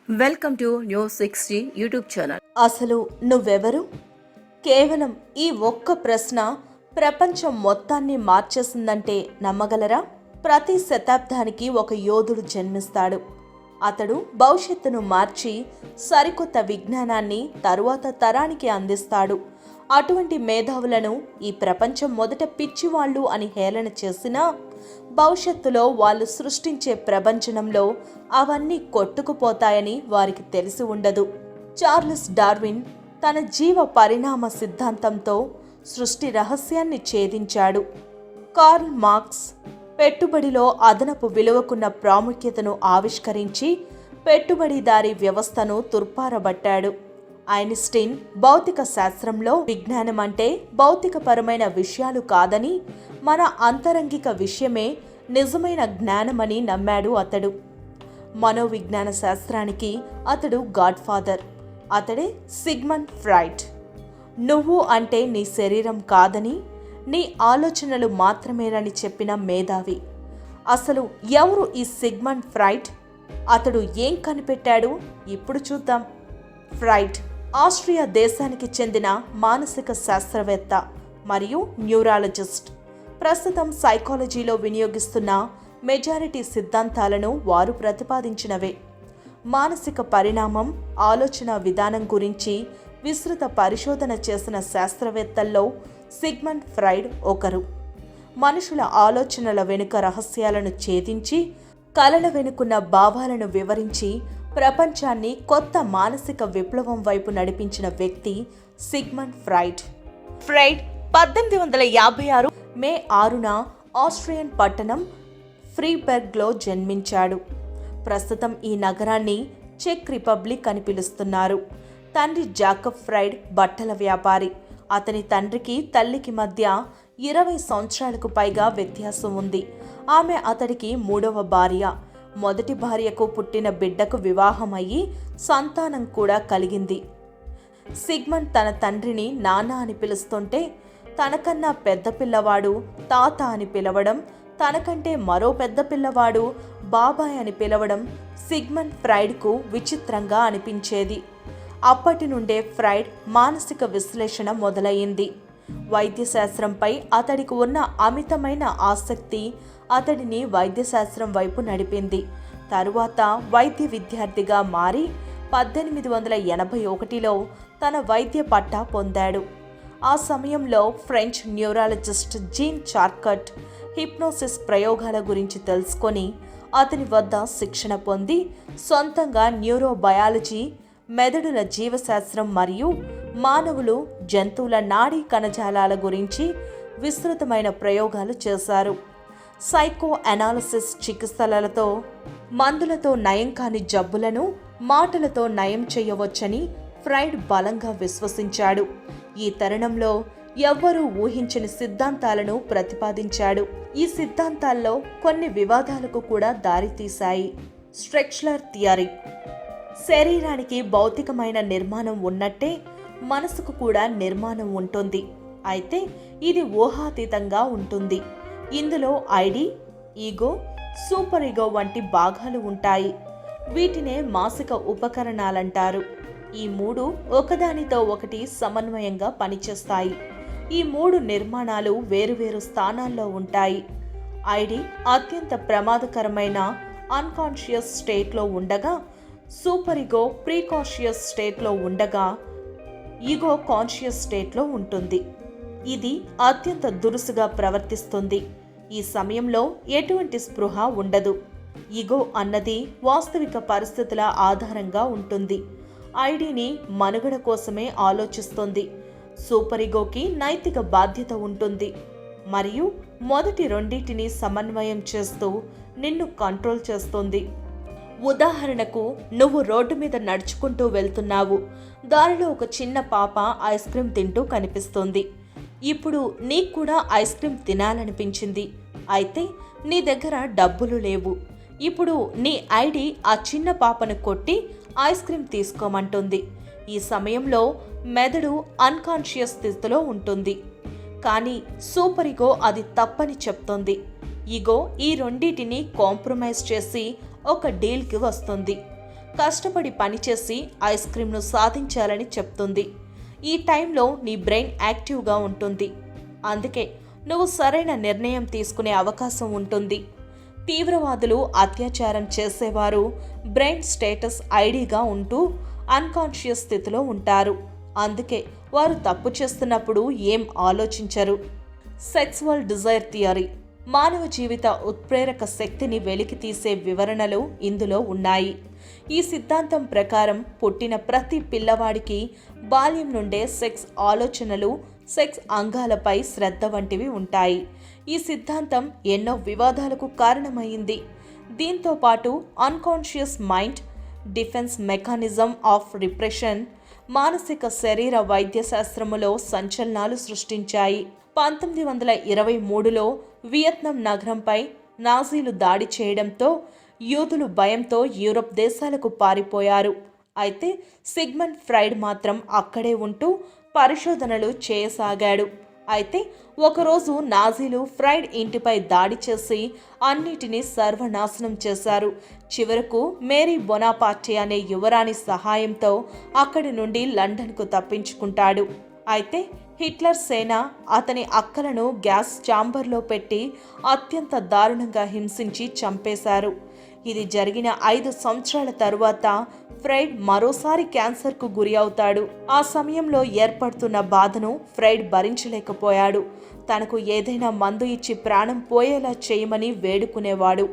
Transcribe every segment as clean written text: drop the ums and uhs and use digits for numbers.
Welcome to news 60 YouTube channel. అసలు నువ్వెవరు? కేవలం ఈ ఒక్క ప్రశ్న ప్రపంచం మొత్తాన్ని మార్చేసిందంటే నమ్మగలరా? ప్రతి శతాబ్దానికి ఒక యోధుడు జన్మిస్తాడు. అతడు భవిష్యత్తును మార్చి సరికొత్త విజ్ఞానాన్ని తరువాత తరానికి అందిస్తాడు. అటువంటి మేధావులను ఈ ప్రపంచం మొదట పిచ్చివాళ్ళు అని హేళన చేసినా భవిష్యత్తులో వాళ్ళు సృష్టించే ప్రపంచంలో అవన్నీ కొట్టుకుపోతాయని వారికి తెలిసి ఉండదు. చార్లెస్ డార్విన్ తన జీవ పరిణామ సిద్ధాంతంతో సృష్టి రహస్యాన్ని ఛేదించాడు. కార్ల్ మార్క్స్ పెట్టుబడిలో అదనపు విలువకున్న ప్రాముఖ్యతను ఆవిష్కరించి పెట్టుబడిదారీ వ్యవస్థను తుర్పారబట్టాడు. ఐన్స్టీన్ భౌతిక శాస్త్రంలో విజ్ఞానం అంటే భౌతికపరమైన విషయాలు కాదని, మన అంతరంగిక విషయమే నిజమైన జ్ఞానమని నమ్మాడు అతడు. మనోవిజ్ఞాన శాస్త్రానికి అతడు గాడ్ ఫాదర్. అతడే సిగ్మండ్ ఫ్రాయిడ్. నువ్వు అంటే నీ శరీరం కాదని, నీ ఆలోచనలు మాత్రమేనని చెప్పిన మేధావి. అసలు ఎవరు ఈ సిగ్మండ్ ఫ్రాయిడ్? అతడు ఏం కనిపెట్టాడు? ఇప్పుడు చూద్దాం. ఫ్రాయిడ్ ఆస్ట్రియా దేశానికి చెందిన మానసిక శాస్త్రవేత్త మరియు న్యూరాలజిస్ట్. ప్రస్తుతం సైకాలజీలో వినియోగిస్తున్న మెజారిటీ సిద్ధాంతాలను వారు ప్రతిపాదించినవే. మానసిక పరిణామం, ఆలోచన విధానం గురించి విస్తృత పరిశోధన చేసిన శాస్త్రవేత్తల్లో సిగ్మండ్ ఫ్రాయిడ్ ఒకరు. మనుషుల ఆలోచనల వెనుక రహస్యాలను ఛేదించి కలల వెనుకున్న భావాలను వివరించి ప్రపంచాన్ని కొత్త మానసిక విప్లవం వైపు నడిపించిన వ్యక్తి సిగ్మండ్ ఫ్రాయిడ్. ఫ్రాయిడ్ 1856 మే 6న ఆస్ట్రియన్ పట్టణం ఫ్రీబెర్గ్లో జన్మించాడు. ప్రస్తుతం ఈ నగరాన్ని చెక్ రిపబ్లిక్ అని పిలుస్తున్నారు. తండ్రి జాకబ్ ఫ్రాయిడ్ బట్టల వ్యాపారి. అతని తండ్రికి తల్లికి మధ్య 20 సంవత్సరాలకు పైగా వ్యత్యాసం ఉంది. ఆమె అతడికి 3వ భార్య. మొదటి భార్యకు పుట్టిన బిడ్డకు వివాహం అయ్యి సంతానం కూడా కలిగింది. సిగ్మండ్ తన తండ్రిని నాన్న అని పిలుస్తుంటే, తనకన్నా పెద్ద పిల్లవాడు తాత అని పిలవడం, తనకంటే మరో పెద్ద పిల్లవాడు బాబాయ్ అని పిలవడం సిగ్మండ్ ఫ్రాయిడ్కు విచిత్రంగా అనిపించేది. అప్పటి నుండే ఫ్రాయిడ్ మానసిక విశ్లేషణ మొదలయ్యింది. వైద్యశాస్త్రంపై అతడికి ఉన్న అమితమైన ఆసక్తి అతడిని వైద్యశాస్త్రం వైపు నడిపింది. తరువాత వైద్య విద్యార్థిగా మారి 1881లో తన వైద్య పట్టా పొందాడు. ఆ సమయంలో ఫ్రెంచ్ న్యూరాలజిస్ట్ జీన్ చార్కట్ హిప్నోసిస్ ప్రయోగాల గురించి తెలుసుకొని అతని వద్ద శిక్షణ పొంది సొంతంగా న్యూరోబయాలజీ, మెదడుల జీవశాస్త్రం మరియు మానవులు, జంతువుల నాడీ కణజాలాల గురించి విస్తృతమైన ప్రయోగాలు చేశారు. సైకో అనాలిసిస్ చికిత్సలతో మందులతో నయం కాని జబ్బులను మాటలతో నయం చేయవచ్చని ఫ్రాయిడ్ బలంగా విశ్వసించాడు. ఈ తరుణంలో ఎవ్వరూ ఊహించని సిద్ధాంతాలను ప్రతిపాదించాడు. ఈ సిద్ధాంతాల్లో కొన్ని వివాదాలకు కూడా దారితీశాయి. Structural theory. శరీరానికి భౌతికమైన నిర్మాణం ఉన్నట్టే మనసుకు కూడా నిర్మాణం ఉంటుంది. అయితే ఇది ఊహాతీతంగా ఉంటుంది. ఇందులో ఐడి, ఈగో, సూపర్ ఈగో వంటి భాగాలు ఉంటాయి. వీటినే మానసిక ఉపకరణాలంటారు. ఈ మూడు ఒకదానితో ఒకటి సమన్వయంగా పనిచేస్తాయి. ఈ మూడు నిర్మాణాలు వేరువేరు స్థానాల్లో ఉంటాయి. ఐడి అత్యంత ప్రమాదకరమైన అన్కాన్షియస్ స్టేట్లో ఉండగా, సూపర్ ఈగో ప్రీకాన్షియస్ స్టేట్లో ఉండగా, ఈగో కాన్షియస్ స్టేట్లో ఉంటుంది. ఇది అత్యంత దురుసుగా ప్రవర్తిస్తుంది. ఈ సమయంలో ఎటువంటి స్పృహ ఉండదు. ఈగో అన్నది వాస్తవిక పరిస్థితుల ఆధారంగా ఉంటుంది. ఐడిని మనుగడ కోసమే ఆలోచిస్తుంది. సూపర్ ఈగోకి నైతిక బాధ్యత ఉంటుంది మరియు మొదటి రెండింటిని సమన్వయం చేస్తూ నిన్ను కంట్రోల్ చేస్తుంది. ఉదాహరణకు, నువ్వు రోడ్డు మీద నడుచుకుంటూ వెళ్తున్నావు. దారిలో ఒక చిన్న పాప ఐస్ క్రీమ్ తింటూ కనిపిస్తుంది. ఇప్పుడు నీకు కూడా ఐస్ క్రీమ్ తినాలనిపించింది. అయితే నీ దగ్గర డబ్బులు లేవు. ఇప్పుడు నీ ఐడి ఆ చిన్న పాపను కొట్టి ఐస్ క్రీమ్ తీసుకోమంటుంది. ఈ సమయంలో మెదడు అన్కాన్షియస్ స్థితిలో ఉంటుంది. కానీ సూపర్ ఈగో అది తప్పని చెప్తోంది. ఈగో ఈ రెండింటిని కాంప్రమైజ్ చేసి ఒక డీల్కి వస్తుంది. కష్టపడి పనిచేసి ఐస్ క్రీమ్ను సాధించాలని చెప్తుంది. ఈ టైంలో నీ బ్రెయిన్ యాక్టివ్గా ఉంటుంది, అందుకే నువ్వు సరైన నిర్ణయం తీసుకునే అవకాశం ఉంటుంది. తీవ్రవాదులు, అత్యాచారం చేసేవారు బ్రెయిన్ స్టేటస్ ఐడిగా ఉంటూ అన్కాన్షియస్ స్థితిలో ఉంటారు. అందుకే వారు తప్పు చేస్తున్నప్పుడు ఏం ఆలోచించరు. సెక్సువల్ డిజైర్ థియరీ మానవ జీవిత ఉత్ప్రేరక శక్తిని వెలికితీసే వివరణలు ఇందులో ఉన్నాయి. ఈ సిద్ధాంతం ప్రకారం పుట్టిన ప్రతి పిల్లవాడికి బాల్యం నుండే సెక్స్ ఆలోచనలు, సెక్స్ అంగాలపై శ్రద్ధ వంటివి ఉంటాయి. ఈ సిద్ధాంతం ఎన్నో వివాదాలకు కారణమైంది. దీంతో పాటు unconscious mind, defence mechanism of repression, మానసిక శరీర వైద్య శాస్త్రములో సంచలనాలు సృష్టించాయి. 1923లో వియత్నాం నగరంపై నాజీలు దాడి చేయడంతో యూదులు భయంతో యూరప్ దేశాలకు పారిపోయారు. అయితే సిగ్మండ్ ఫ్రైడ్ మాత్రం అక్కడే ఉంటూ పరిశోధనలు చేయసాగాడు. అయితే ఒకరోజు నాజీలు ఫ్రైడ్ ఇంటిపై దాడి చేసి అన్నిటినీ సర్వనాశనం చేశారు. చివరకు మేరీ బొనాపార్టే అనే యువరాణి సహాయంతో అక్కడి నుండి లండన్కు తప్పించుకుంటాడు. అయితే హిట్లర్ సేన అతని అక్కలను గ్యాస్ ఛాంబర్లో పెట్టి అత్యంత దారుణంగా హింసించి చంపేశారు. ఇది జరిగిన 5 సంవత్సరాల తరువాత ఫ్రైడ్ మరోసారి క్యాన్సర్కు గురి అవుతాడు. ఆ సమయంలో ఏర్పడుతున్న బాధను ఫ్రైడ్ భరించలేకపోయాడు. తనకు ఏదైనా మందు ఇచ్చి ప్రాణం పోయేలా చేయమని వేడుకునేవాడు.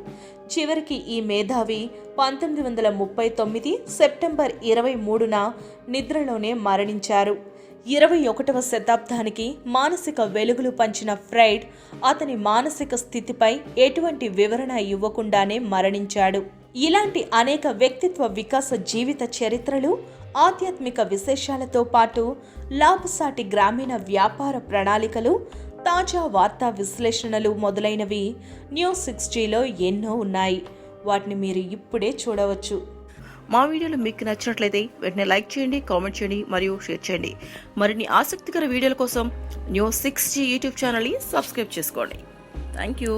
చివరికి ఈ మేధావి 1939 సెప్టెంబర్ 23న నిద్రలోనే మరణించారు. 21వ శతాబ్దానికి మానసిక వెలుగులు పంచిన ఫ్రైడ్ అతని మానసిక స్థితిపై ఎటువంటి వివరణ ఇవ్వకుండానే మరణించాడు. ఇలాంటి అనేక వ్యక్తిత్వ వికాస జీవిత చరిత్రలు, ఆధ్యాత్మిక విశేషాలతో పాటు లాభసాటి గ్రామీణ వ్యాపార ప్రణాళికలు, తాజా వార్తా విశ్లేషణలు మొదలైనవి న్యూస్60లో ఎన్నో ఉన్నాయి. వాటిని మీరు ఇప్పుడే చూడవచ్చు. మా వీడియోలు మీకు నచ్చినట్లయితే వెంటనే లైక్ చేయండి, కామెంట్ చేయండి మరియు షేర్ చేయండి. మరిన్ని ఆసక్తికర వీడియోల కోసం న్యూస్60 యూట్యూబ్ ఛానల్ని సబ్స్క్రైబ్ చేసుకోండి. Thank you.